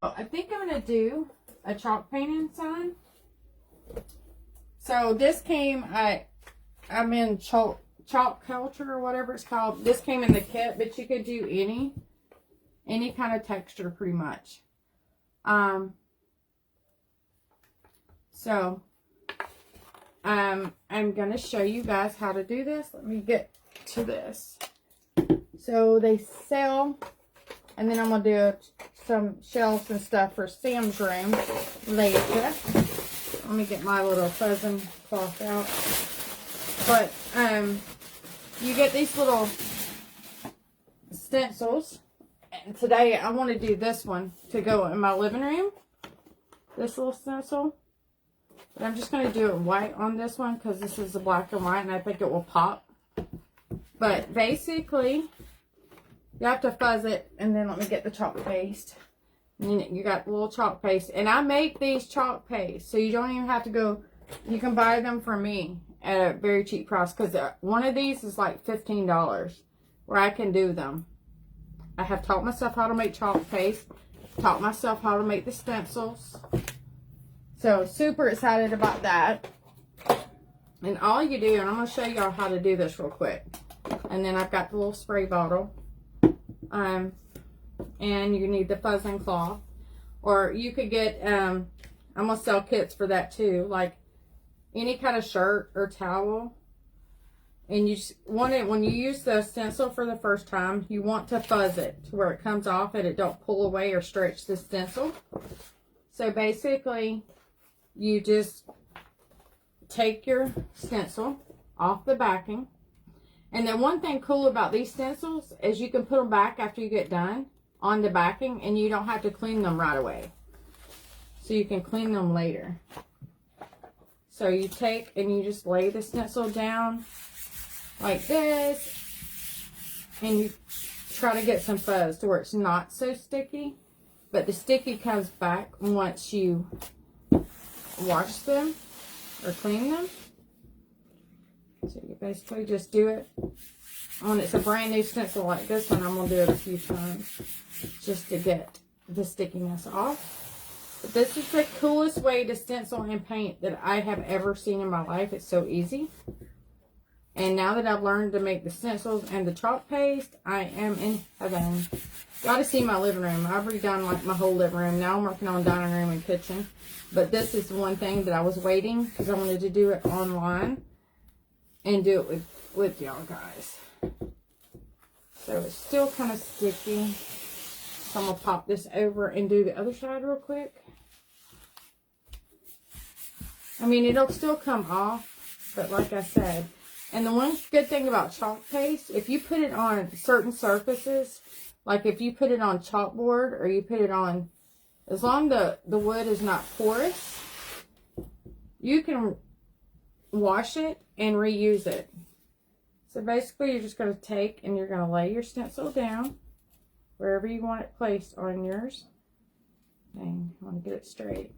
I think I'm going to do a chalk painting sign. So this came, I'm in chalk culture or whatever it's called. This came in the kit, but you could do any kind of texture pretty much. So I'm going to show you guys how to do this. Let me get to this. So they sell, and then I'm going to do some shelves and stuff for Sam's room later. Let me get my little fuzzing cloth out. But you get these little stencils. And today I want to do this one to go in my living room. This little stencil. But I'm just going to do it white on this one because this is a black and white and I think it will pop. But basically, you have to fuzz it, and then let me get the chalk paste. And you got the little chalk paste. And I make these chalk paste, so you don't even have to go, you can buy them from me at a very cheap price, because one of these is like $15 where I can do them. I have taught myself how to make chalk paste, taught myself how to make the stencils. So super excited about that. And all you do, and I'm going to show y'all how to do this real quick. And then I've got the little spray bottle. And you need the fuzzing cloth. Or you could get, I'm going to sell kits for that too. Like any kind of shirt or towel. And you just want it, when you use the stencil for the first time, you want to fuzz it to where it comes off and it don't pull away or stretch the stencil. So basically, you just take your stencil off the backing. And then one thing cool about these stencils is you can put them back after you get done on the backing, and you don't have to clean them right away. So you can clean them later. So you take and you just lay the stencil down like this, and you try to get some fuzz to where it's not so sticky, but the sticky comes back once you wash them or clean them. So you basically just do it when it's a brand new stencil like this one. I'm going to do it a few times just to get the stickiness off. But this is the coolest way to stencil and paint that I have ever seen in my life. It's so easy. And now that I've learned to make the stencils and the chalk paste, I am in heaven. Got to see my living room. I've redone like my whole living room. Now I'm working on dining room and kitchen. But this is one thing that I was waiting, because I wanted to do it online and do it with y'all guys. So it's still kind of sticky. So I'm going to pop this over and do the other side real quick. I mean, it'll still come off, but like I said, and the one good thing about chalk paste, if you put it on certain surfaces, like if you put it on chalkboard or you put it on, as long as the wood is not porous, you can wash it and reuse it. So basically you're just going to take and you're going to lay your stencil down wherever you want it placed on yours. Dang, I want to get it straight.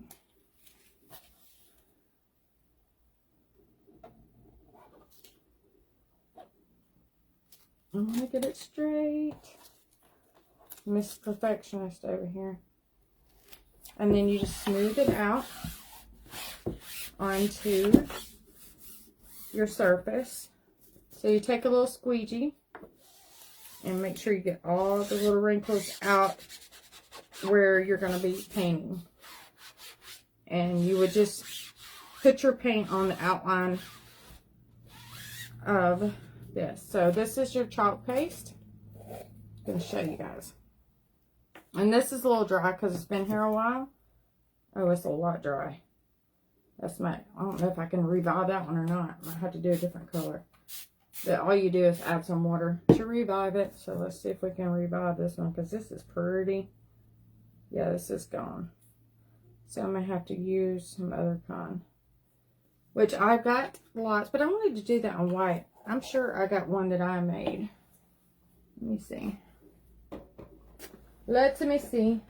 I want to get it straight. Miss Perfectionist over here. And then you just smooth it out onto your surface. So you take a little squeegee and make sure you get all the little wrinkles out where you're going to be painting. And you would just put your paint on the outline of this. So this is your chalk paste. I'm going to show you guys. And this is a little dry because it's been here a while. Oh, it's a lot dry. That's I don't know if I can revive that one or not. I might have to do a different color. But all you do is add some water to revive it. So let's see if we can revive this one, because this is pretty. Yeah, this is gone. So I'm going to have to use some other kind. Which I've got lots, but I wanted to do that on white. I'm sure I got one that I made. Let me see. Let me see.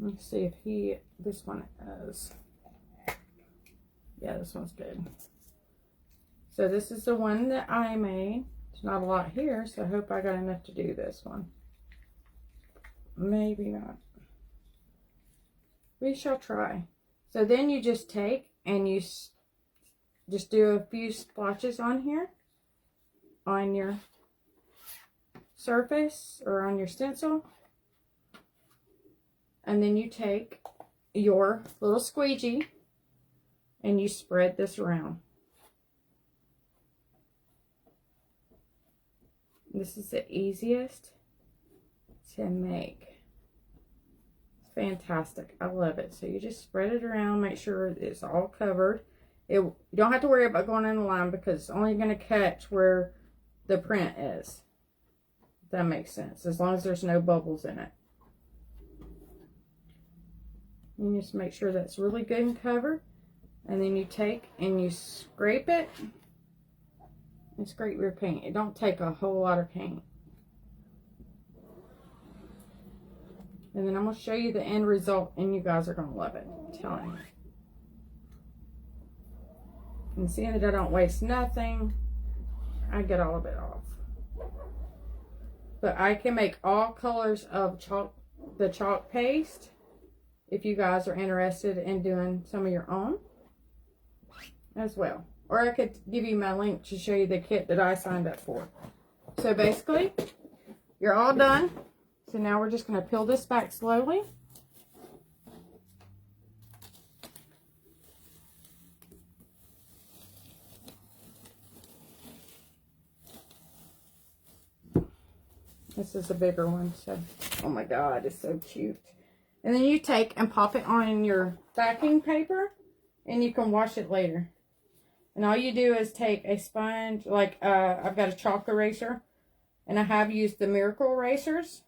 Let's see if this one is. Yeah, this one's good. So this is the one that I made. There's not a lot here, so I hope I got enough to do this one. Maybe not. We shall try. So then you just take and you just do a few splotches on here, on your surface or on your stencil. And then you take your little squeegee and you spread this around. This is the easiest to make. It's fantastic. I love it. So you just spread it around, make sure it's all covered. You don't have to worry about going in the line because it's only going to catch where the print is. If that makes sense. As long as there's no bubbles in it. You just make sure that's really good and covered. And then you take and you scrape it. And scrape your paint. It don't take a whole lot of paint. And then I'm going to show you the end result and you guys are going to love it. I'm telling you. And seeing that I don't waste nothing, I get all of it off. But I can make all colors of the chalk paste if you guys are interested in doing some of your own as well. Or I could give you my link to show you the kit that I signed up for. So basically, you're all done. So now we're just going to peel this back slowly. This is a bigger one, so, oh my God, it's so cute. And then you take and pop it on your backing paper, and you can wash it later. And all you do is take a sponge, like I've got a chalk eraser, and I have used the Miracle erasers.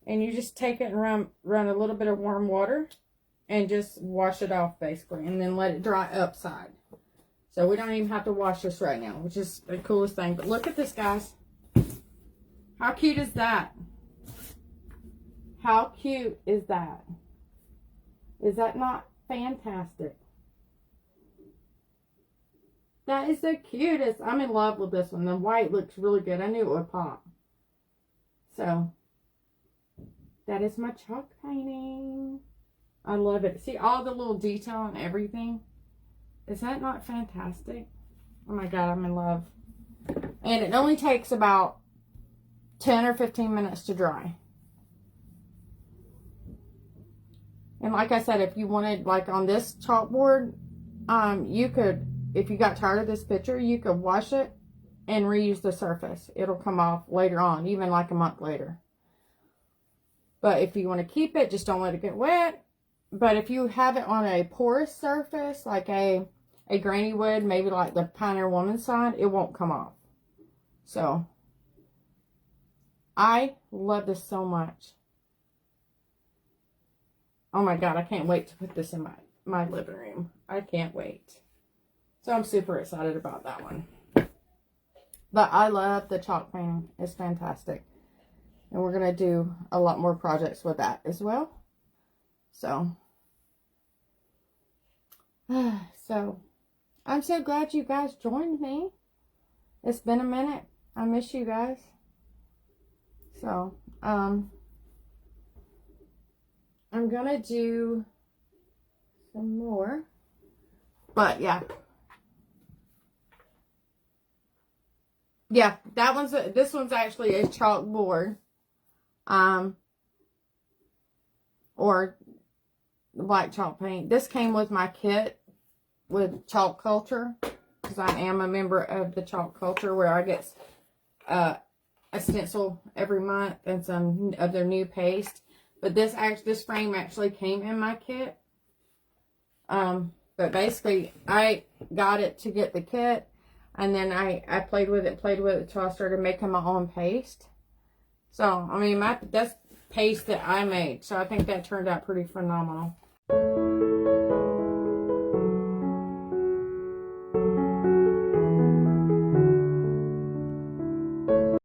And you just take it and run a little bit of warm water, and just wash it off basically, and then let it dry upside. So we don't even have to wash this right now, which is the coolest thing. But look at this, guys. How cute is that? How cute is that? Is that not fantastic? That is the cutest. I'm in love with this one. The white looks really good. I knew it would pop. So, that is my chalk painting. I love it. See all the little detail and everything? Is that not fantastic? Oh my God, I'm in love. And it only takes about 10 or 15 minutes to dry. And like I said, if you wanted, like on this chalkboard, you could, if you got tired of this picture, you could wash it and reuse the surface. It'll come off later on, even like a month later. But if you want to keep it, just don't let it get wet. But if you have it on a porous surface, like a grainy wood, maybe like the Pioneer Woman side, it won't come off. So, I love this so much. Oh my God, I can't wait to put this in my living room. I can't wait. So I'm super excited about that one. But I love the chalk painting. It's fantastic. And we're going to do a lot more projects with that as well. So I'm so glad you guys joined me. It's been a minute. I miss you guys. So, I'm gonna do some more, but yeah, this one's actually a chalkboard, or black chalk paint. This came with my kit with Chalk Culture, because I am a member of the Chalk Culture, where I get a stencil every month and some of their new paste. But this frame actually came in my kit. But basically, I got it to get the kit, and then I played with it till I started making my own paste. So, I mean, that's paste that I made. So, I think that turned out pretty phenomenal.